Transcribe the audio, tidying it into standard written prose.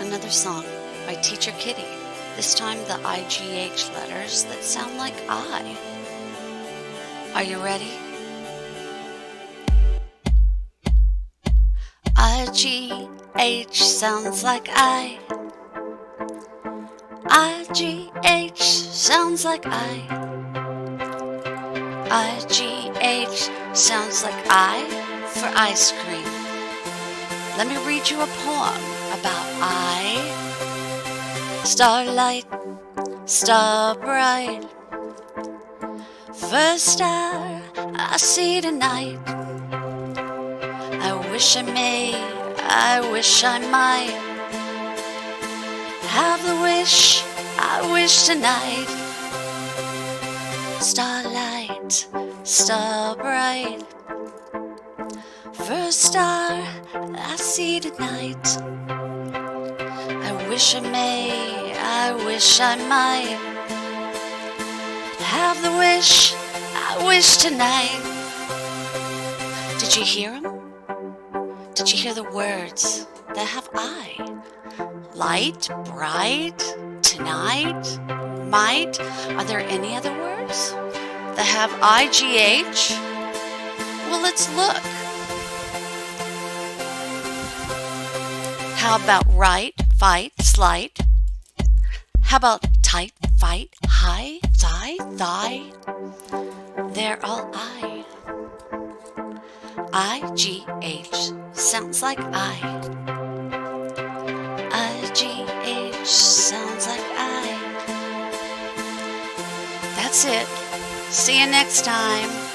another song by Teacher Kitty, this time the IGH letters that sound like I. Are you ready? IGH sounds like I. IGH sounds like I. IGH sounds like I for ice cream. Let me read you a poem about I. Starlight, star bright, first star I see tonight. I wish I may, I wish I might have the wish I wish tonight. Starlight, star bright, first star I see tonight. I wish I may, I wish I might have the wish I wish tonight. Did you hear him? Did you hear the words that have I? Light, bright, tonight, might. Are there any other words that have IGH? Well, let's look. How about right, fight, slight? How about tight, fight, high, thigh? They're all I. IGH sounds like I. IGH sounds like I. That's it. See you next time.